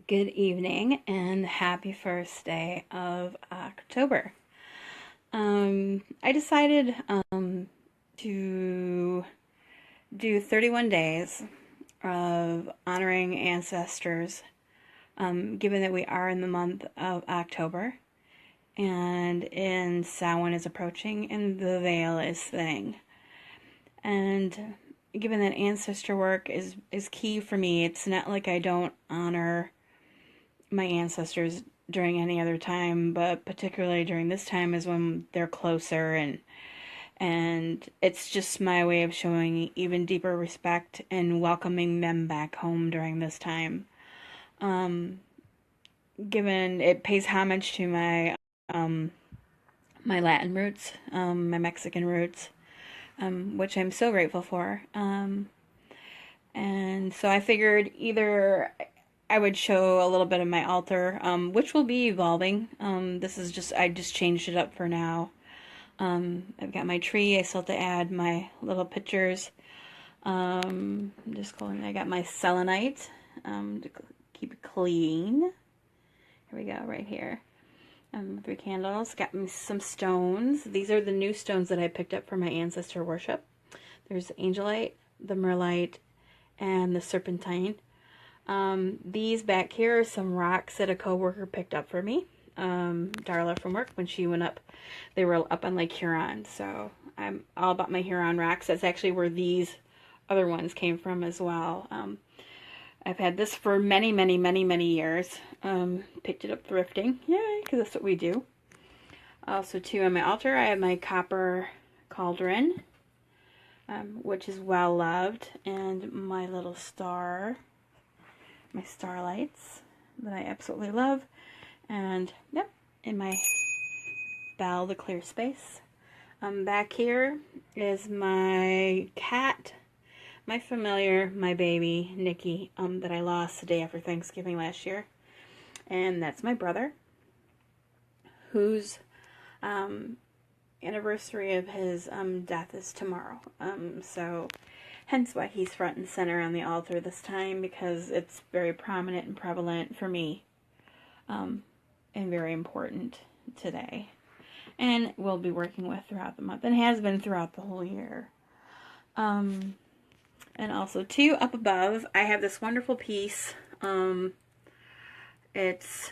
Good evening and happy first day of October. I decided to do 31 days of honoring ancestors, given that we are in the month of October and Samhain is approaching and the veil is thinning. And given that ancestor work is key for me, it's not like I don't honor my ancestors during any other time, but particularly during this time is when they're closer, and it's just my way of showing even deeper respect and welcoming them back home during this time. Given it pays homage to my Latin roots, my Mexican roots, which I'm so grateful for. And so I figured either I would show a little bit of my altar, which will be evolving. I just changed it up for now. I've got my tree. I still have to add my little pictures. I'm just going. I got my selenite to keep it clean. Here we go, right here. 3 candles. Got me some stones. These are the new stones that I picked up for my ancestor worship. There's the angelite, the merlite, and the serpentine. These back here are some rocks that a coworker picked up for me. Darla from work, when she went up, they were up on Lake Huron. So I'm all about my Huron rocks. That's actually where these other ones came from as well. I've had this for many, many, many, many years. Picked it up thrifting. Yay, because that's what we do. Also, too, on my altar, I have my copper cauldron, which is well loved, and my little star, my starlights that I absolutely love, and yep, in my bell, the clear space. Back here is my cat, my familiar, my baby, Nikki, that I lost the day after Thanksgiving last year. And that's my brother, whose anniversary of his death is tomorrow. So hence why he's front and center on the altar this time, because it's very prominent and prevalent for me, and very important today. And we'll be working with throughout the month, and has been throughout the whole year. And also, too, up above, I have this wonderful piece. It's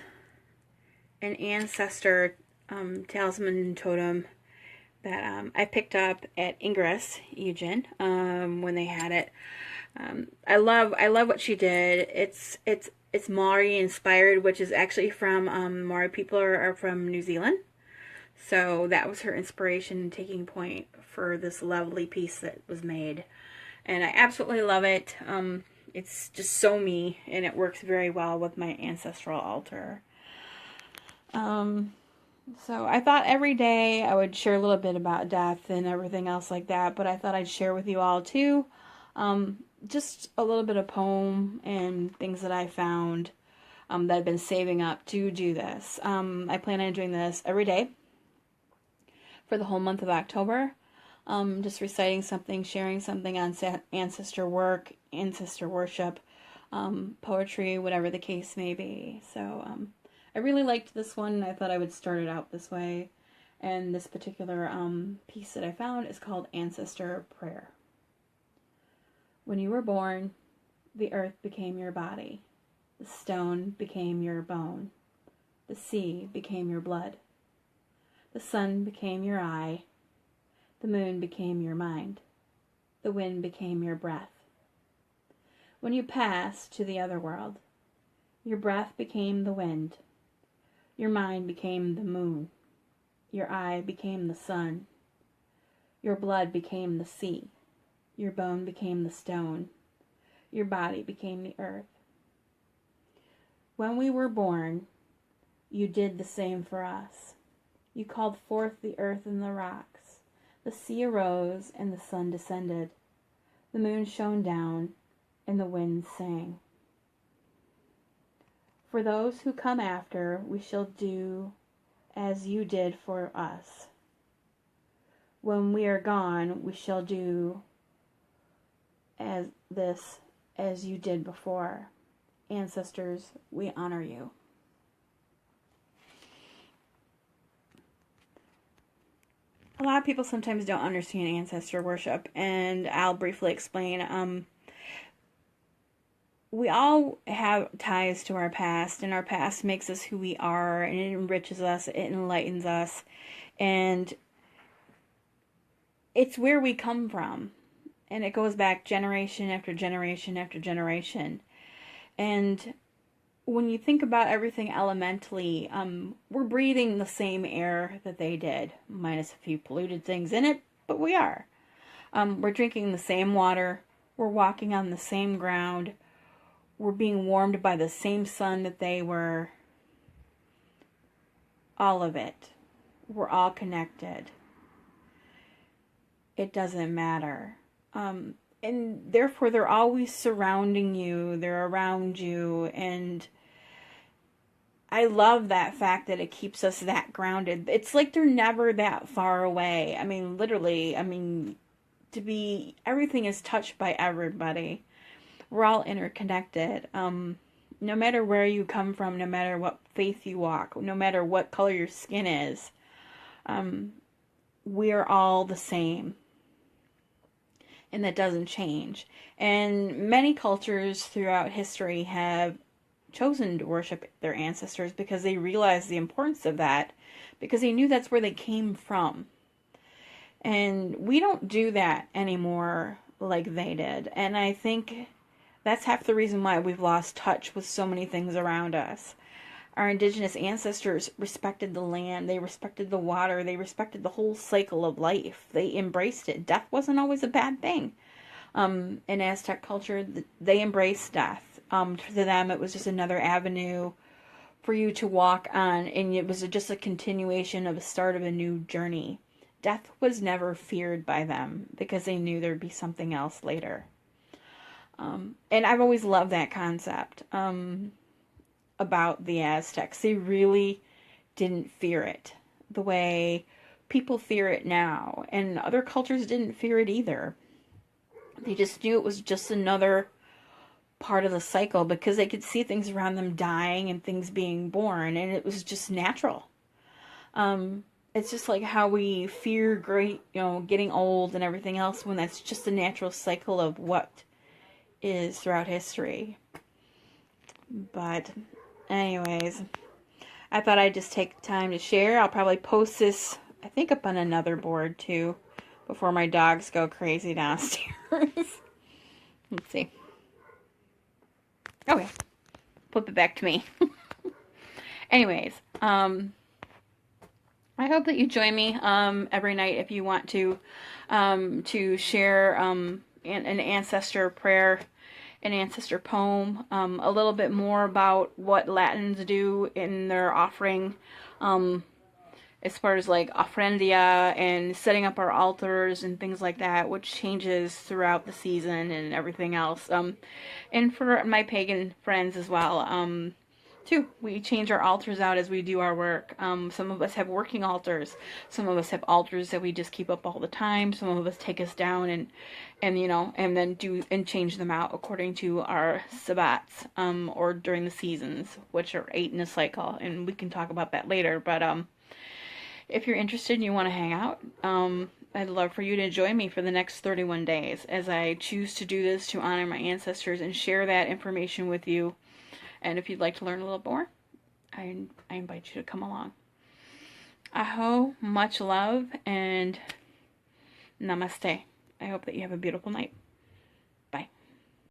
an ancestor talisman totem that I picked up at Ingress, Eugen, when they had it. I love what she did. It's Maori inspired, which is actually from Maori people are from New Zealand. So that was her inspiration and taking point for this lovely piece that was made. And I absolutely love it. It's just so me, and it works very well with my ancestral altar. So I thought every day I would share a little bit about death and everything else like that, but I thought I'd share with you all too, just a little bit of poem and things that I found that I've been saving up to do this. I plan on doing this every day for the whole month of October. Just reciting something, sharing something on ancestor work, ancestor worship, poetry, whatever the case may be. So I really liked this one. I thought I would start it out this way. And this particular piece that I found is called Ancestor Prayer. When you were born, the earth became your body. The stone became your bone. The sea became your blood. The sun became your eye. The moon became your mind. The wind became your breath. When you passed to the other world, your breath became the wind. Your mind became the moon. Your eye became the sun. Your blood became the sea. Your bone became the stone. Your body became the earth. When we were born, you did the same for us. You called forth the earth and the rocks. The sea arose and the sun descended. The moon shone down and the winds sang. For those who come after, we shall do as you did for us. When we are gone, we shall do as you did before. ancestors, we honor you. A lot of people sometimes don't understand ancestor worship, and I'll briefly explain. We all have ties to our past, and our past makes us who we are, and it enriches us, it enlightens us, and it's where we come from. And it goes back generation after generation after generation. And when you think about everything elementally, we're breathing the same air that they did, minus a few polluted things in it, but we are. We're drinking the same water, we're walking on the same ground, we're being warmed by the same sun that they were. All of it. We're all connected. It doesn't matter. And therefore they're always surrounding you, they're around you, and I love that fact that it keeps us that grounded. It's like they're never that far away. I mean, literally, everything is touched by everybody. We're all interconnected. No matter where you come from, no matter what faith you walk, no matter what color your skin is, we're all the same. And that doesn't change. And many cultures throughout history have chosen to worship their ancestors because they realized the importance of that, because they knew that's where they came from. And we don't do that anymore like they did. And I think that's half the reason why we've lost touch with so many things around us. Our indigenous ancestors respected the land, they respected the water, they respected the whole cycle of life. They embraced it. Death wasn't always a bad thing. In Aztec culture, they embraced death. To them, it was just another avenue for you to walk on, and it was just a continuation of a start of a new journey. Death was never feared by them because they knew there'd be something else later. And I've always loved that concept about the Aztecs. They really didn't fear it the way people fear it now. And other cultures didn't fear it either. They just knew it was just another part of the cycle because they could see things around them dying and things being born, and it was just natural. It's just like how we fear getting old and everything else, when that's just a natural cycle of what is throughout history. But anyways, I thought I'd just take time to share. I'll probably post this, I think, up on another board too, before my dogs go crazy downstairs. Let's see. Okay, flip it back to me. Anyways, I hope that you join me every night if you want to share an ancestor prayer, an ancestor poem, a little bit more about what Latins do in their offering, as far as like ofrendia and setting up our altars and things like that, which changes throughout the season and everything else. And for my pagan friends as well, too, we change our altars out as we do our work. Some of us have working altars. Some of us have altars that we just keep up all the time. Some of us take us down and then do and change them out according to our sabbats, or during the seasons, which are 8 in a cycle. And we can talk about that later. But if you're interested and you want to hang out, I'd love for you to join me for the next 31 days as I choose to do this to honor my ancestors and share that information with you. And if you'd like to learn a little more, I invite you to come along. Aho, much love, and namaste. I hope that you have a beautiful night.